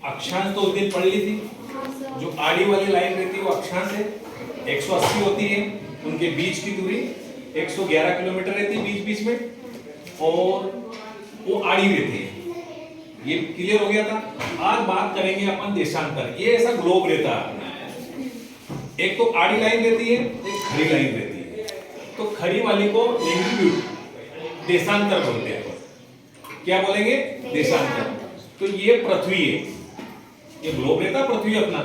अक्षांश तो उस दिन पढ़ ली थी, जो आड़ी वाली लाइन रहती है वो अक्षांश है, 180 होती है, उनके बीच की दूरी 111 किलोमीटर रहती है बीच बीच में, और वो आड़ी रहती है। ये क्लियर हो गया था। आज बात करेंगे अपन देशांतर। ये ऐसा ग्लोब रहता है, एक तो आड़ी लाइन रहती है, एक खड़ी लाइन रहती है। तो खड़ी वाली को लैंगिट्यूड देशांतर बोलते हैं। क्या बोलेंगे? देशांतर। तो ये पृथ्वी है, ये ग्लोब रहता पृथ्वी अपना,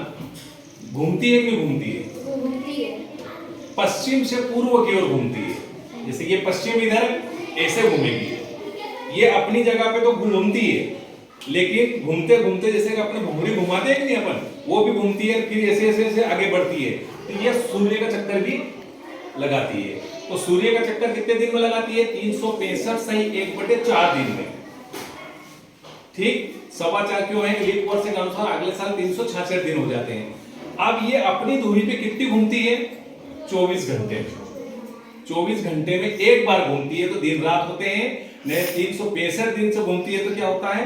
घूमती है कि नहीं घूमती है? घूमती है। पश्चिम से पूर्व की ओर घूमती है। जैसे ये पश्चिम इधर ऐसे घूमेगी, ये अपनी जगह पे तो घूमती है, लेकिन घूमते घूमते जैसे कि अपने भूमि घुमाते हैं कि नहीं अपन, वो भी घूमती है, फिर ऐसे ऐसे ऐसे आगे बढ़ती है। तो ये सूर्य का चक्कर भी लगाती है। तो सूर्य का चक्कर कितने दिन में लगाती है? 365 सही 1/4 दिन में। ठीक, 4.25 क्यों है? लीप वर्ष के अनुसार अगले साल 366 दिन हो जाते हैं। अब ये अपनी दूरी पे कितनी घूमती है? 24 घंटे। 24 घंटे में एक बार घूमती है, तो दिन रात होते हैं। 365 दिन से घूमती है तो क्या होता है?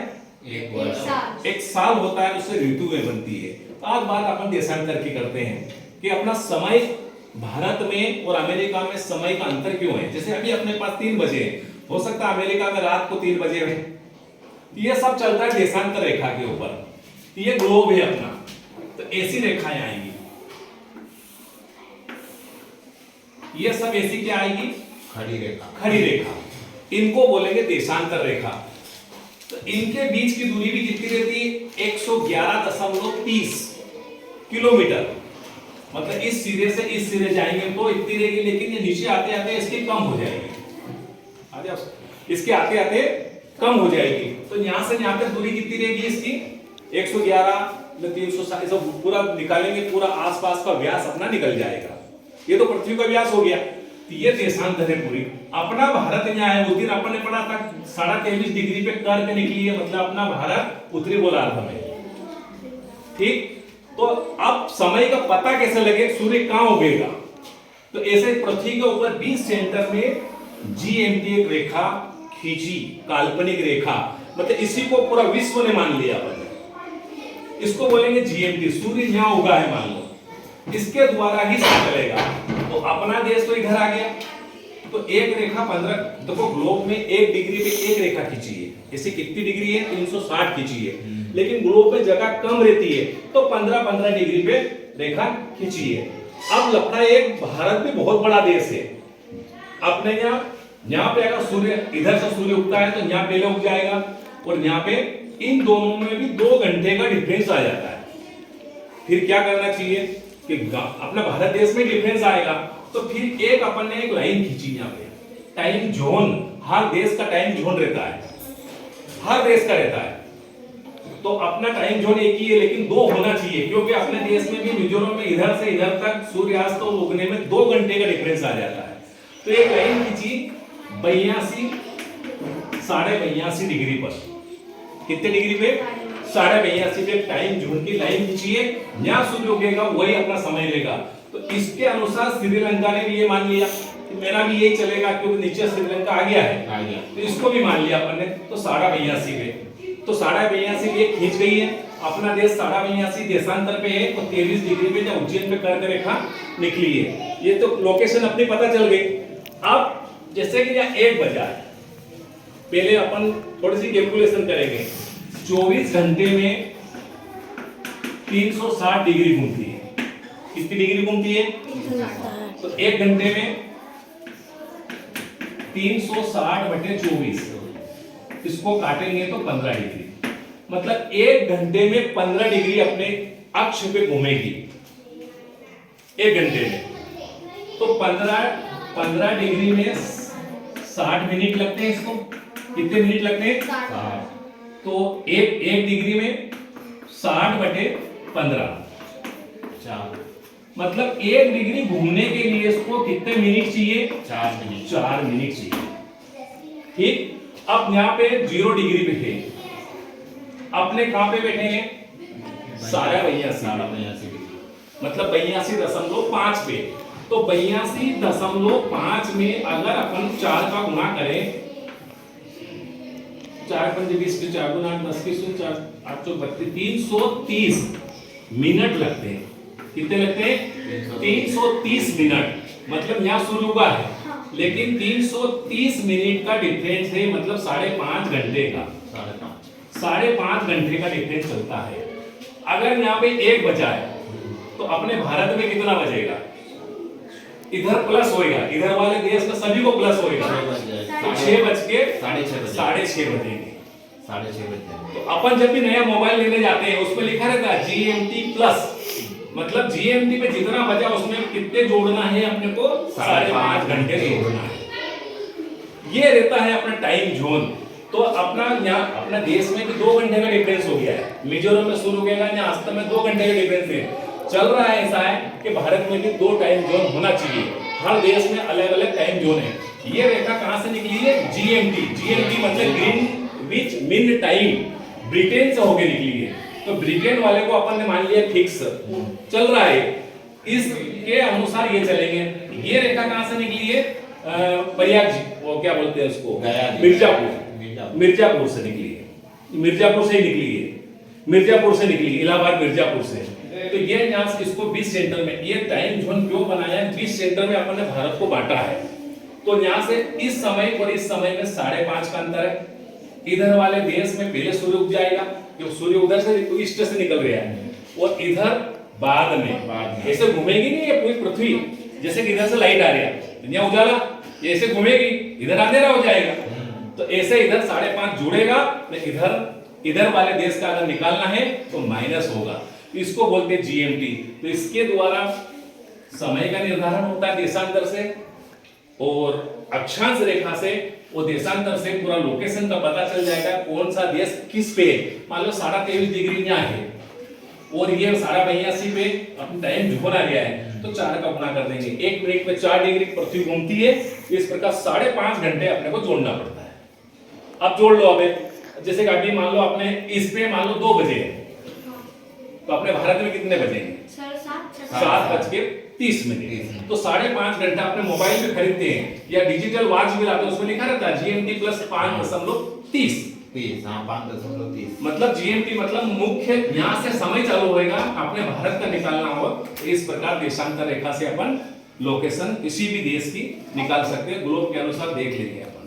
एक साल होता है, उससे ऋतु में बनती है। तो आज बात अपन देशांतर की करते हैं कि अपना समय भारत में और अमेरिका में समय का अंतर क्यों है। जैसे अभी अपने पास 3 बजे है, हो सकता है अमेरिका में रात को 3 बजे है। ये सब चलता है देशांतर रेखा के ऊपर। ये ग्लोब है अपना, तो ऐसी रेखाएं आएंगी। ये सब ऐसी क्या आएगी? खड़ी रेखा। खड़ी रेखा, इनको बोलेंगे देशांतर रेखा। तो इनके बीच की दूरी भी कितनी रहती है? 111.30 किलोमीटर। मतलब इस सिरे से इस सिरे जाएंगे तो इतनी रहेगी, लेकिन ये नीचे आते आते इसकी कम हो जाएगी। इसके आते आते कम हो जाएगी। तो यहां से यहां तक दूरी कितनी रहेगी इसकी? 111 360 पूरा निकालेंगे, पूरा आसपास का व्यास अपना निकल जाएगा। ये तो पृथ्वी का व्यास हो गया। तो ये देशांतर है पूरी। अपना भारत यहाँ है, उस दिन अपन ने पढ़ा था 23.5 डिग्री पे कर्क निकली है, मतलब अपना भारत उत्तरी गोलार्ध में। ठीक, तो अब समय का पता कैसे लगे सूर्य कहां उगेगा? तो ऐसे पृथ्वी के ऊपर 20 सेंटर में जीएमटी एक रेखा खींची, काल्पनिक रेखा, मतलब इसी को पूरा विश्व ने मान लिया। इसको बोलेंगे जीएमटी। सूर्य यहां उगा है मान लो, इसके द्वारा ही चलेगा। तो अपना देश तो इधर आ गया, तो एक रेखा 15, देखो ग्लोब में 1 डिग्री पे एक रेखा खींची है। जैसे कितनी डिग्री है? 360 खींची है, लेकिन ग्लोब में जगह कम रहती है, तो 15-15 डिग्री पे रेखा खींची है। अब लफड़ा, एक भारत भी बहुत बड़ा देश है। अपने यहाँ पे अगर सूर्य इधर से सूर्य उगता है तो यहाँ पहले उग जाएगा, और यहाँ पे इन दोनों में भी 2 घंटे का डिफरेंस आ जाता है। फिर क्या करना चाहिए कि अपना भारत देश में डिफरेंस आएगा, तो फिर एक अपन ने एक लाइन खींची यहाँ पे, टाइम जोन। हर देश का टाइम जोन रहता है, हर देश का रहता है। तो अपना टाइम जोन एक ही है, लेकिन 2 होना चाहिए, क्योंकि अपने देश में भी मिजोरम में इधर से इधर तक सूर्यास्त और उगने में 2 घंटे का डिफरेंस आ जाता है। तो एक लाइन खींची 82 82.5 डिग्री पर। कितने डिग्री पे? 82.5 पे टाइम जोन की लाइन खींचिए, यहाँ सूर्य उगेगा वही अपना समय लेगा। तो इसके अनुसार श्रीलंका ने भी ये मान लिया कि मेरा भी यही चलेगा, क्योंकि नीचे श्रीलंका आ गया है, तो इसको भी मान लिया अपन ने। तो 82.5 पे, तो 82.5 ये खींच गई है। अपना देश 82.5 देशांतर पे है, तो 23 डिग्री पे जब उज्जैन पे कर्क रेखा निकली है। ये तो लोकेशन अपनी पता चल गई। अब जैसे कि यहाँ 1 बजा है, पहले अपन थोड़ी सी कैलकुलेशन करेंगे। 24 घंटे में 360 डिग्री घूमती है। कितनी डिग्री घूमती है? तो 1 घंटे में 360/24, इसको काटेंगे तो 15 डिग्री। मतलब 1 घंटे में 15 डिग्री अपने अक्ष पे घूमेगी 1 घंटे में। तो 15 डिग्री में 60 मिनट लगते हैं इसको। कितने मिनट लगते हैं? 60। तो एक डिग्री में 60/15, 4। मतलब 1 डिग्री घूमने के लिए इसको कितने मिनट चाहिए? 4 मिनट चाहिए। ठीक, अब यहाँ पे 0 डिग्री पे थे, अपने कहां पे बैठे हैं? 82.5, मतलब 82.5 पे। तो 82.5 में अगर अपन 4 का गुणा करें, 4 × 5 = 20, 4 × 8 = 10, 4 330 मिनट लगते हैं। कितने लगते हैं? 330 मिनट। मतलब यहाँ शुरू हुआ है, लेकिन 330 मिनट का डिफरेंस है, मतलब 5.5 घंटे का। 5.5 घंटे का डिफरेंस चलता है। अगर यहाँ पे 1 बजा है तो अपने भारत में कितना बजेगा? इधर प्लस होएगा, इधर वाले देश में सभी को प्लस होएगा। 6 बज के 6:30 बजेंगे। तो अपन जब भी नया मोबाइल लेने जाते हैं उसमें लिखा रहता है GMT प्लस, मतलब GMT पे जितना बजा उसमें कितने जोड़ना है अपने को? 5.5 घंटे जोड़ना है। ये रहता है अपना टाइम जोन। तो अपना यहाँ अपना देश में भी 2 घंटे का डिफरेंस हो गया है। मिजोरम में शुरू होगा, यहाँ असम में 2 घंटे का डिफरेंस है। चल रहा है ऐसा है कि भारत में भी 2 टाइम जोन होना चाहिए। हर देश में अलग अलग टाइम जोन है। ये रेखा कहां से निकली है? GMT मतलब ग्रीनविच मीन टाइम, ब्रिटेन से होके निकली है। तो ब्रिटेन वाले को अपन ने मान लिया फिक्स चल रहा है, इसके अनुसार ये चलेंगे। ये रेखा कहां से निकली है? प्रयाग, वो क्या बोलते हैं उसको, मिर्जापुर से निकली है। मिर्जापुर से ही निकली है, मिर्जापुर से निकली, इलाहाबाद मिर्जापुर से। तो ये यहाँ से इसको 20 सेंटर में, ये टाइम जोन क्यों बनाया है? 20 सेंटर में अपन ने भारत को बांटा है। तो यहाँ से इस समय और इस समय में 5.5 का अंतर है। इधर वाले देश में पहले सूर्य उग जाएगा, क्योंकि सूर्य उधर से ईस्ट से निकल रहा है, और इधर बाद में ऐसे घूमेगी नहीं ये पूरी पृथ्वी। जैसे कि इधर से लाइट आ रही है, दुनिया उजाला, ये ऐसे घूमेगी, इधर अंधेरा हो जाएगा। तो ऐसे इधर 5.5 जुड़ेगा, इधर वाले देश का अगर निकालना है तो माइनस होगा। इसको बोलते हैं GMT। तो इसके द्वारा समय का निर्धारण होता है देशांतर से, और अक्षांश रेखा से वो देशांतर से पूरा लोकेशन का पता चल जाएगा, कौन सा देश किस पे। मान लो 23.5 डिग्री यहाँ है और ये 82.5 पे अपना टाइम जोन आ गया है, तो 4 का गुणा कर देंगे। 1 मिनट में 4 डिग्री पृथ्वी घूमती है। इस प्रकार 5.5 घंटे अपने को जोड़ना पड़ता है। अब जोड़ लो। अब जैसे कि अभी मान लो अपने इस पे मान लो 2 बजे है, तो अपने भारत में कितने बजेंगे? 7:30। तो 5.5 घंटा अपने मोबाइल में खरीदते हैं या डिजिटल वॉच भी लाते हैं, उसमें लिखा रहता है GMT प्लस 5.30। 5.30 मतलब GMT मतलब मुख्य यहाँ से समय चालू होएगा, अपने भारत का निकालना हो। इस प्रकार देशांतर रेखा से अपन लोकेशन किसी भी देश की निकाल सकते हैं, ग्लोब के अनुसार देख लेंगे अपन।